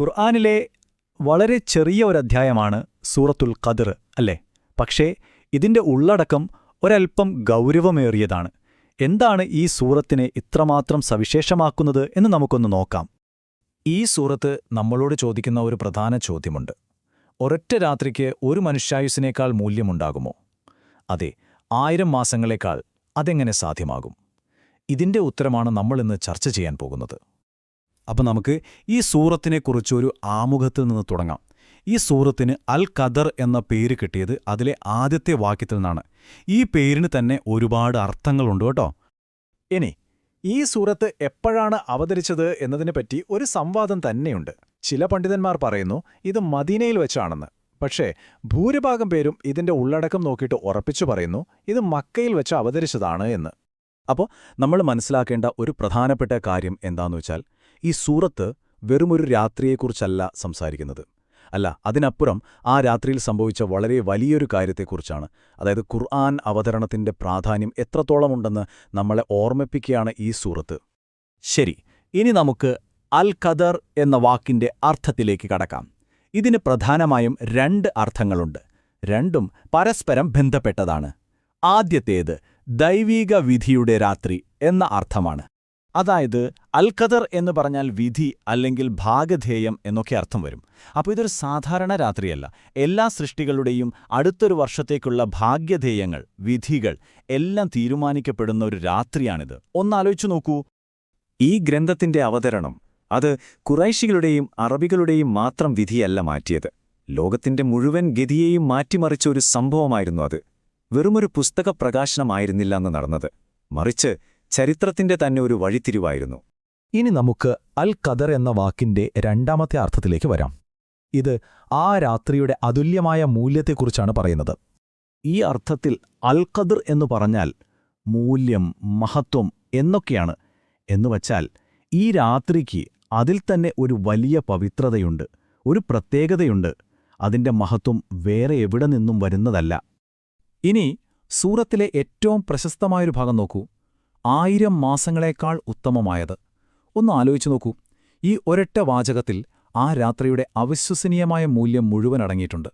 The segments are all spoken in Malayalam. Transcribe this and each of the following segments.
ഖുർആനിലെ വളരെ ചെറിയ ഒരധ്യായമാണ് സൂറത്തുൽ ഖദ്ർ അല്ലേ? പക്ഷേ ഇതിന്റെ ഉള്ളടക്കം ഒരൽപ്പം ഗൗരവമേറിയതാണ്. എന്താണ് ഈ സൂറത്തിനെ ഇത്രമാത്രം സവിശേഷമാക്കുന്നത് എന്ന് നമുക്കൊന്ന് നോക്കാം. ഈ സൂറത്ത് നമ്മളോട് ചോദിക്കുന്ന ഒരു പ്രധാന ചോദ്യമുണ്ട്. ഒരൊറ്റ രാത്രിക്ക് ഒരു മനുഷ്യായുസ്സിനേക്കാൾ മൂല്യമുണ്ടാകുമോ? അതെ, 1000 മാസങ്ങളേക്കാൾ അതെങ്ങനെ സാധ്യമാകും? ഇതിന്റെ ഉത്തരമാണ് നമ്മളിന്ന് ചർച്ച ചെയ്യാൻ പോകുന്നത്. അപ്പം നമുക്ക് ഈ സൂറത്തിനെക്കുറിച്ചൊരു ആമുഖത്തിൽ നിന്ന് തുടങ്ങാം. ഈ സൂറത്തിന് അൽ ഖദർ എന്ന പേര് കിട്ടിയത് അതിലെ ആദ്യത്തെ വാക്യത്തിൽ നിന്നാണ്. ഈ പേരിന് തന്നെ ഒരുപാട് അർത്ഥങ്ങളുണ്ട് കേട്ടോ. ഇനി ഈ സൂറത്ത് എപ്പോഴാണ് അവതരിച്ചത് എന്നതിനെപ്പറ്റി ഒരു സംവാദം തന്നെയുണ്ട്. ചില പണ്ഡിതന്മാർ പറയുന്നു ഇത് മദീനയിൽ വെച്ചാണെന്ന്. പക്ഷേ ഭൂരിഭാഗം പേരും ഇതിന്റെ ഉള്ളടക്കം നോക്കിയിട്ട് ഉറപ്പിച്ചു പറയുന്നു ഇത് മക്കയിൽ വെച്ച് അവതരിച്ചതാണ് എന്ന്. അപ്പോൾ നമ്മൾ മനസ്സിലാക്കേണ്ട ഒരു പ്രധാനപ്പെട്ട കാര്യം എന്താണെന്നുവെച്ചാൽ, ഈ സൂറത്ത് വെറുമൊരു രാത്രിയെക്കുറിച്ചല്ല സംസാരിക്കുന്നത്. അല്ല, അതിനപ്പുറം ആ രാത്രിയിൽ സംഭവിച്ച വളരെ വലിയൊരു കാര്യത്തെക്കുറിച്ചാണ്. അതായത് ഖുർആൻ അവതരണത്തിന്റെ പ്രാധാന്യം എത്രത്തോളമുണ്ടെന്ന് നമ്മളെ ഓർമ്മിപ്പിക്കുകയാണ് ഈ സൂറത്ത്. ശരി, ഇനി നമുക്ക് അൽ ഖദർ എന്ന വാക്കിന്റെ അർത്ഥത്തിലേക്ക് കടക്കാം. ഇതിന് പ്രധാനമായും 2 അർത്ഥങ്ങളുണ്ട്. രണ്ടും പരസ്പരം ബന്ധപ്പെട്ടതാണ്. ആദ്യത്തേത് ദൈവിക വിധിയുടെ രാത്രി എന്ന അർത്ഥമാണ്. അതായത് അൽ ഖദർ എന്ന് പറഞ്ഞാൽ വിധി അല്ലെങ്കിൽ ഭാഗധേയം എന്നൊക്കെ അർത്ഥം വരും. അപ്പോൾ ഇതൊരു സാധാരണ രാത്രിയല്ല. എല്ലാ സൃഷ്ടികളുടെയും അടുത്തൊരു വർഷത്തേക്കുള്ള ഭാഗ്യധേയങ്ങൾ, വിധികൾ എല്ലാം തീരുമാനിക്കപ്പെടുന്ന ഒരു രാത്രിയാണിത്. ഒന്നാലോചിച്ചു നോക്കൂ. ഈ ഗ്രന്ഥത്തിന്റെ അവതരണം അത് ഖുറൈശികളുടെയും അറബികളുടെയും മാത്രം വിധിയല്ല മാറ്റിയത്. ലോകത്തിന്റെ മുഴുവൻ ഗതിയെയും മാറ്റിമറിച്ച ഒരു സംഭവമായിരുന്നു അത്. വെറുമൊരു പുസ്തക പ്രകാശനമായിരുന്നില്ല അന്ന് നടന്നത്, മറിച്ച് ചരിത്രത്തിന്റെ തന്നെ ഒരു വഴിത്തിരിവായിരുന്നു. ഇനി നമുക്ക് അൽ ഖദർ എന്ന വാക്കിന്റെ രണ്ടാമത്തെ അർത്ഥത്തിലേക്ക് വരാം. ഇത് ആ രാത്രിയുടെ അതുല്യമായ മൂല്യത്തെക്കുറിച്ചാണ് പറയുന്നത്. ഈ അർത്ഥത്തിൽ അൽ ഖദർ എന്ന് പറഞ്ഞാൽ മൂല്യം, മഹത്വം എന്നൊക്കെയാണ്. എന്നുവച്ചാൽ ഈ രാത്രിക്ക് അതിൽ തന്നെ ഒരു വലിയ പവിത്രതയുണ്ട്, ഒരു പ്രത്യേകതയുണ്ട്. അതിന്റെ മഹത്വം വേറെ എവിടെ നിന്നും വരുന്നതല്ല. ഇനി സൂറത്തിലെ ഏറ്റവും പ്രശസ്തമായൊരു ഭാഗം നോക്കൂ. 1000 മാസങ്ങളേക്കാൾ ഉത്തമമായത്. ഒന്ന് ആലോചിച്ചു നോക്കൂ. ഈ ഒരൊറ്റ വാചകത്തിൽ ആ രാത്രിയുടെ അവിശ്വസനീയമായ മൂല്യം മുഴുവൻ അടങ്ങിയിട്ടുണ്ട്.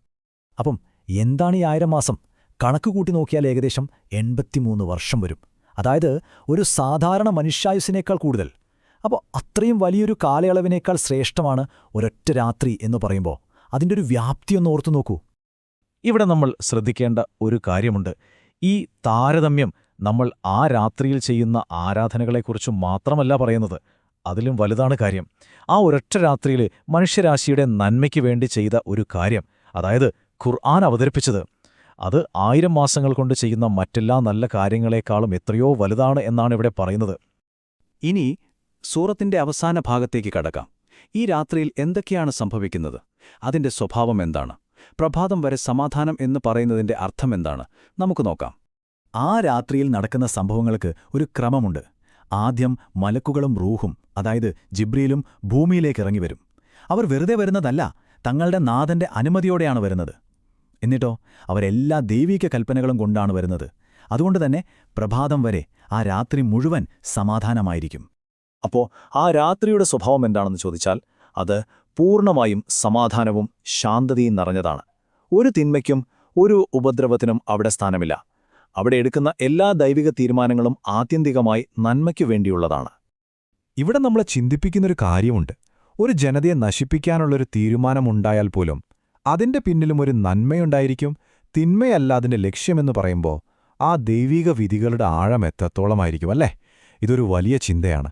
അപ്പം എന്താണ് ഈ 1000 മാസം? കണക്ക് കൂട്ടി നോക്കിയാൽ ഏകദേശം 83 വർഷം വരും. അതായത് ഒരു സാധാരണ മനുഷ്യായുസ്സിനേക്കാൾ കൂടുതൽ. അപ്പോൾ അത്രയും വലിയൊരു കാലയളവിനേക്കാൾ ശ്രേഷ്ഠമാണ് ഒരൊറ്റ രാത്രി എന്ന് പറയുമ്പോൾ അതിൻ്റെ ഒരു വ്യാപ്തിയൊന്ന് ഓർത്തു നോക്കൂ. ഇവിടെ നമ്മൾ ശ്രദ്ധിക്കേണ്ട ഒരു കാര്യമുണ്ട്. ഈ താരതമ്യം നമ്മൾ ആ രാത്രിയിൽ ചെയ്യുന്ന ആരാധനകളെക്കുറിച്ച് മാത്രമല്ല പറയുന്നത്. അതിലും വലുതാണ് കാര്യം. ആ ഒരൊറ്റ രാത്രിയിൽ മനുഷ്യരാശിയുടെ നന്മയ്ക്ക് വേണ്ടി ചെയ്ത ഒരു കാര്യം, അതായത് ഖുർആൻ അവതരിപ്പിച്ചത്, അത് 1000 മാസങ്ങൾ കൊണ്ട് ചെയ്യുന്ന മറ്റെല്ലാ നല്ല കാര്യങ്ങളെക്കാളും എത്രയോ വലുതാണ് എന്നാണ് ഇവിടെ പറയുന്നത്. ഇനി സൂറത്തിന്റെ അവസാന ഭാഗത്തേക്ക് കടക്കാം. ഈ രാത്രിയിൽ എന്തൊക്കെയാണ് സംഭവിക്കുന്നത്? അതിന്റെ സ്വഭാവം എന്താണ്? പ്രഭാതം വരെ സമാധാനം എന്ന് പറയുന്നതിന്റെ അർത്ഥമെന്താണ്? നമുക്ക് നോക്കാം. ആ രാത്രിയിൽ നടക്കുന്ന സംഭവങ്ങൾക്ക് ഒരു ക്രമമുണ്ട്. ആദ്യം മലക്കുകളും റൂഹും, അതായത് ജിബ്രീലും ഭൂമിയിലേക്ക് ഇറങ്ങിവരും. അവർ വെറുതെ വരുന്നതല്ല, തങ്ങളുടെ നാഥന്റെ അനുമതിയോടെയാണ് വരുന്നത്. എന്നിട്ടോ അവരെല്ലാ ദൈവിക കൽപ്പനകളും കൊണ്ടാണ് വരുന്നത്. അതുകൊണ്ടുതന്നെ പ്രഭാതം വരെ ആ രാത്രി മുഴുവൻ സമാധാനമായിരിക്കും. അപ്പോൾ ആ രാത്രിയുടെ സ്വഭാവം എന്താണെന്ന് ചോദിച്ചാൽ, അത് പൂർണ്ണമായും സമാധാനവും ശാന്തതയും നിറഞ്ഞതാണ്. ഒരു തിന്മയ്ക്കും ഒരു ഉപദ്രവത്തിനും അവിടെ സ്ഥാനമില്ല. അവിടെ എടുക്കുന്ന എല്ലാ ദൈവിക തീരുമാനങ്ങളും ആത്യന്തികമായി നന്മയ്ക്കു വേണ്ടിയുള്ളതാണ്. ഇവിടെ നമ്മളെ ചിന്തിപ്പിക്കുന്നൊരു കാര്യമുണ്ട്. ഒരു ജനതയെ നശിപ്പിക്കാനുള്ളൊരു തീരുമാനമുണ്ടായാൽ പോലും അതിന്റെ പിന്നിലും ഒരു നന്മയുണ്ടായിരിക്കും. തിന്മയല്ല അതിന്റെ ലക്ഷ്യമെന്ന് പറയുമ്പോൾ ആ ദൈവിക വിധികളുടെ ആഴം എത്രത്തോളമായിരിക്കും അല്ലേ? ഇതൊരു വലിയ ചിന്തയാണ്.